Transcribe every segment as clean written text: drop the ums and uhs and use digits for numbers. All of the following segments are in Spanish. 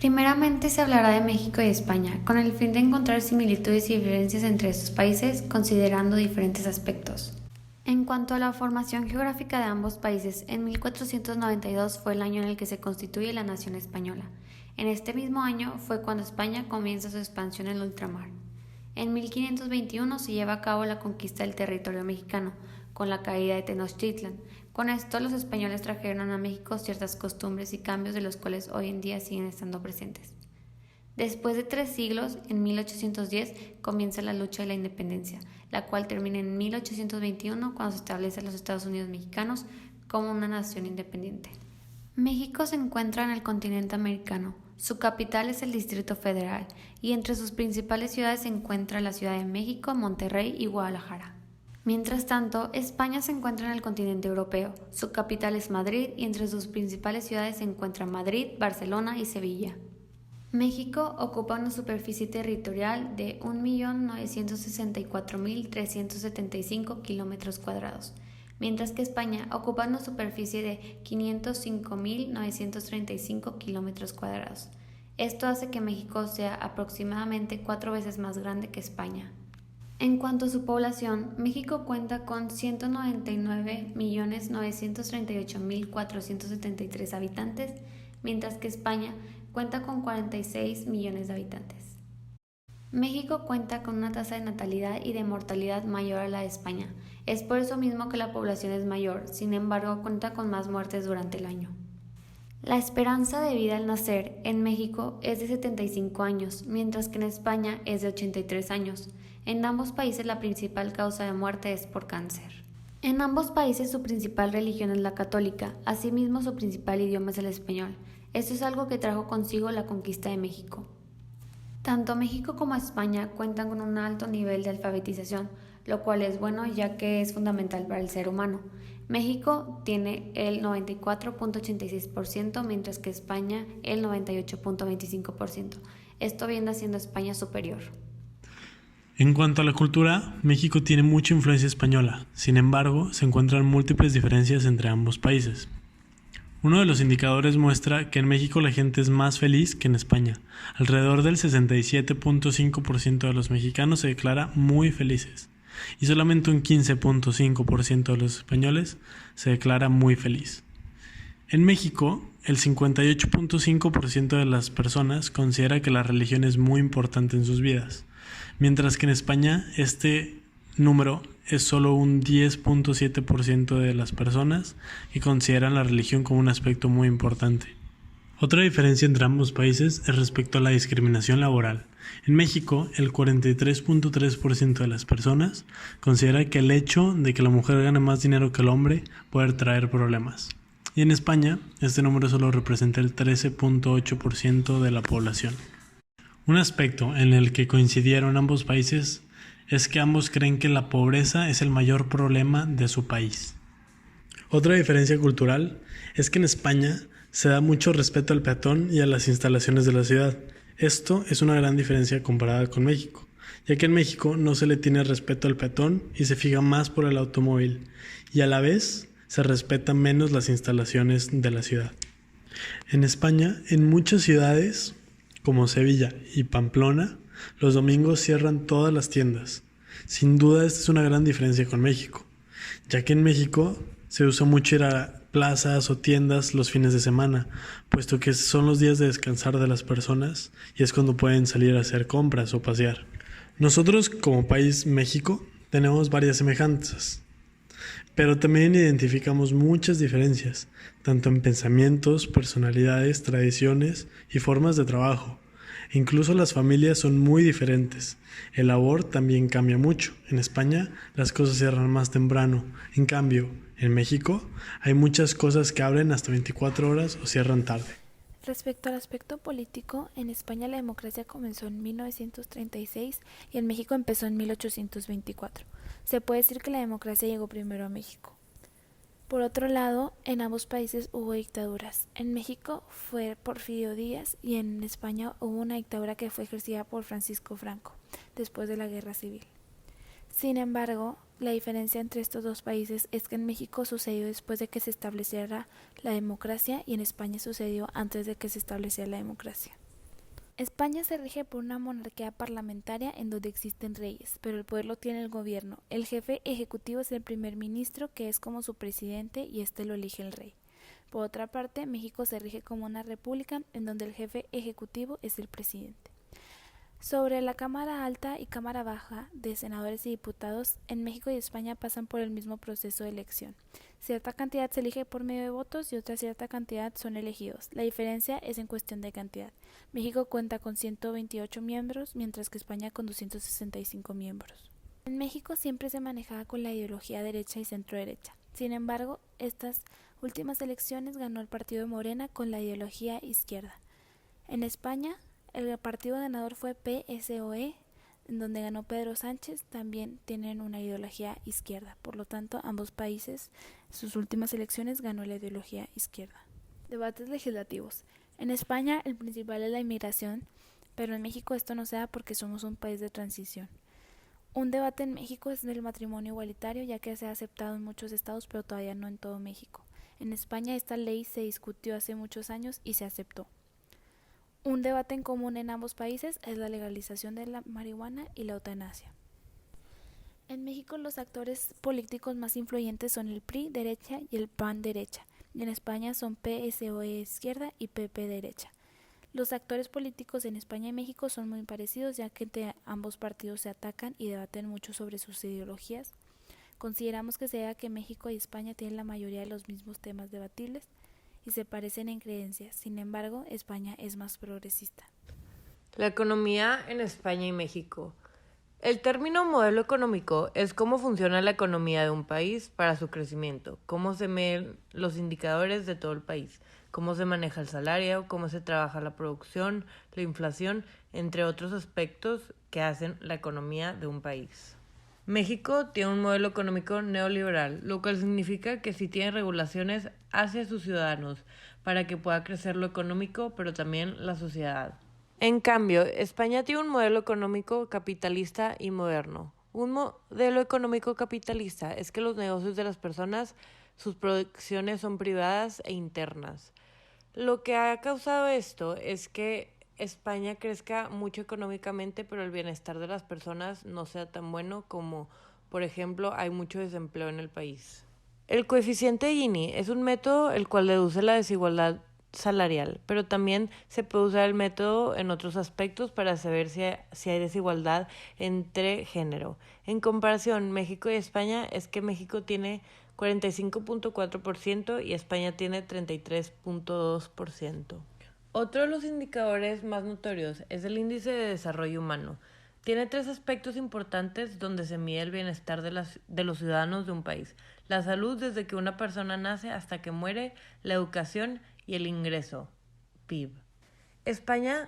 Primeramente se hablará de México y España, con el fin de encontrar similitudes y diferencias entre estos países, considerando diferentes aspectos. En cuanto a la formación geográfica de ambos países, en 1492 fue el año en el que se constituye la nación española. En este mismo año fue cuando España comienza su expansión en el ultramar. En 1521 se lleva a cabo la conquista del territorio mexicano, con la caída de Tenochtitlan. Con esto los españoles trajeron a México ciertas costumbres y cambios de los cuales hoy en día siguen estando presentes. Después de 3 siglos, en 1810, comienza la lucha de la independencia, la cual termina en 1821 cuando se establecen los Estados Unidos mexicanos como una nación independiente. México se encuentra en el continente americano. Su capital es el Distrito Federal y entre sus principales ciudades se encuentra la Ciudad de México, Monterrey y Guadalajara. Mientras tanto, España se encuentra en el continente europeo. Su capital es Madrid y entre sus principales ciudades se encuentran Madrid, Barcelona y Sevilla. México ocupa una superficie territorial de 1.964.375 km², mientras que España ocupa una superficie de 505.935 km². Esto hace que México sea aproximadamente 4 veces más grande que España. En cuanto a su población, México cuenta con 199.938.473 habitantes, mientras que España cuenta con 46 millones de habitantes. México cuenta con una tasa de natalidad y de mortalidad mayor a la de España. Es por eso mismo que la población es mayor, sin embargo cuenta con más muertes durante el año. La esperanza de vida al nacer en México es de 75 años, mientras que en España es de 83 años. En ambos países la principal causa de muerte es por cáncer. En ambos países su principal religión es la católica, asimismo su principal idioma es el español. Esto es algo que trajo consigo la conquista de México. Tanto México como España cuentan con un alto nivel de alfabetización, lo cual es bueno ya que es fundamental para el ser humano. México tiene el 94.86%, mientras que España el 98.25%. Esto viene siendo España superior. En cuanto a la cultura, México tiene mucha influencia española, sin embargo, se encuentran múltiples diferencias entre ambos países. Uno de los indicadores muestra que en México la gente es más feliz que en España. Alrededor del 67.5% de los mexicanos se declara muy felices y solamente un 15.5% de los españoles se declara muy feliz. En México, el 58.5% de las personas considera que la religión es muy importante en sus vidas, mientras que en España este número es solo un 10.7% de las personas que consideran la religión como un aspecto muy importante. Otra diferencia entre ambos países es respecto a la discriminación laboral. En México, el 43.3% de las personas considera que el hecho de que la mujer gane más dinero que el hombre puede traer problemas. Y en España, este número solo representa el 13.8% de la población. Un aspecto en el que coincidieron ambos países es que ambos creen que la pobreza es el mayor problema de su país. Otra diferencia cultural es que en España se da mucho respeto al peatón y a las instalaciones de la ciudad. Esto es una gran diferencia comparada con México, ya que en México no se le tiene respeto al peatón y se fija más por el automóvil, y a la vez se respetan menos las instalaciones de la ciudad. En España, en muchas ciudades, como Sevilla y Pamplona, los domingos cierran todas las tiendas. Sin duda esta es una gran diferencia con México, ya que en México se usa mucho ir a plazas o tiendas los fines de semana, puesto que son los días de descansar de las personas y es cuando pueden salir a hacer compras o pasear. Nosotros como país México tenemos varias semejanzas, pero también identificamos muchas diferencias, tanto en pensamientos, personalidades, tradiciones y formas de trabajo. Incluso las familias son muy diferentes. El labor también cambia mucho. En España las cosas cierran más temprano. En cambio, en México hay muchas cosas que abren hasta 24 horas o cierran tarde. Respecto al aspecto político, en España la democracia comenzó en 1936 y en México empezó en 1824. Se puede decir que la democracia llegó primero a México. Por otro lado, en ambos países hubo dictaduras. En México fue Porfirio Díaz y en España hubo una dictadura que fue ejercida por Francisco Franco, después de la Guerra Civil. Sin embargo, la diferencia entre estos dos países es que en México sucedió después de que se estableciera la democracia y en España sucedió antes de que se estableciera la democracia. España se rige por una monarquía parlamentaria en donde existen reyes, pero el poder lo tiene el gobierno. El jefe ejecutivo es el primer ministro, que es como su presidente, y este lo elige el rey. Por otra parte, México se rige como una república en donde el jefe ejecutivo es el presidente. Sobre la Cámara Alta y Cámara Baja de senadores y diputados, en México y España pasan por el mismo proceso de elección. Cierta cantidad se elige por medio de votos y otra cierta cantidad son elegidos. La diferencia es en cuestión de cantidad. México cuenta con 128 miembros, mientras que España con 265 miembros. En México siempre se manejaba con la ideología derecha y centro-derecha. Sin embargo, estas últimas elecciones ganó el partido de Morena con la ideología izquierda. En España, el partido ganador fue PSOE, en donde ganó Pedro Sánchez. También tienen una ideología izquierda. Por lo tanto, ambos países, sus últimas elecciones, ganó la ideología izquierda. Debates legislativos. En España el principal es la inmigración, pero en México esto no se da porque somos un país de transición. Un debate en México es del matrimonio igualitario, ya que se ha aceptado en muchos estados, pero todavía no en todo México. En España esta ley se discutió hace muchos años y se aceptó. Un debate en común en ambos países es la legalización de la marihuana y la eutanasia. En México los actores políticos más influyentes son el PRI derecha y el PAN derecha, y en España son PSOE izquierda y PP derecha. Los actores políticos en España y México son muy parecidos, ya que entre ambos partidos se atacan y debaten mucho sobre sus ideologías. Consideramos que se debe a que México y España tienen la mayoría de los mismos temas debatibles y se parecen en creencias. Sin embargo, España es más progresista. La economía en España y México. El término modelo económico es cómo funciona la economía de un país para su crecimiento, cómo se miden los indicadores de todo el país, cómo se maneja el salario, cómo se trabaja la producción, la inflación, entre otros aspectos que hacen la economía de un país. México tiene un modelo económico neoliberal, lo cual significa que sí tiene regulaciones hacia sus ciudadanos para que pueda crecer lo económico, pero también la sociedad. En cambio, España tiene un modelo económico capitalista y moderno. Un modelo económico capitalista es que los negocios de las personas, sus producciones son privadas e internas. Lo que ha causado esto es que España crezca mucho económicamente, pero el bienestar de las personas no sea tan bueno como, por ejemplo, hay mucho desempleo en el país. El coeficiente Gini es un método el cual deduce la desigualdad salarial, pero también se puede usar el método en otros aspectos para saber si hay desigualdad entre género. En comparación, México y España es que México tiene 45.4% y España tiene 33.2%. Otro de los indicadores más notorios es el índice de desarrollo humano. Tiene 3 aspectos importantes donde se mide el bienestar de los ciudadanos de un país: la salud desde que una persona nace hasta que muere, la educación y el ingreso, PIB. España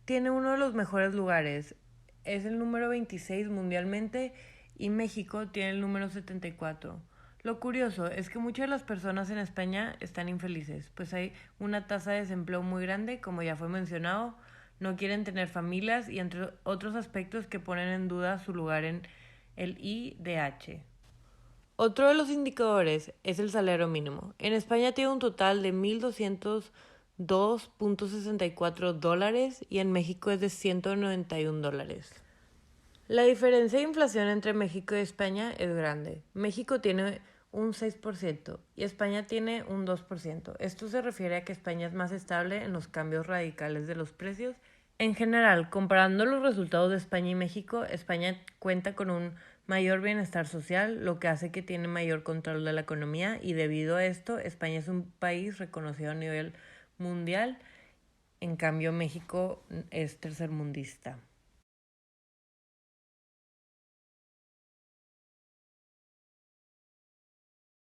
tiene uno de los mejores lugares, es el número 26 mundialmente y México tiene el número 74. Lo curioso es que muchas de las personas en España están infelices, pues hay una tasa de desempleo muy grande, como ya fue mencionado, no quieren tener familias y entre otros aspectos que ponen en duda su lugar en el IDH. Otro de los indicadores es el salario mínimo. En España tiene un total de 1.202.64 dólares y en México es de 191 dólares. La diferencia de inflación entre México y España es grande. México tiene un 6% y España tiene un 2%. Esto se refiere a que España es más estable en los cambios radicales de los precios. En general, comparando los resultados de España y México, España cuenta con un mayor bienestar social, lo que hace que tiene mayor control de la economía y debido a esto, España es un país reconocido a nivel mundial. En cambio, México es tercermundista.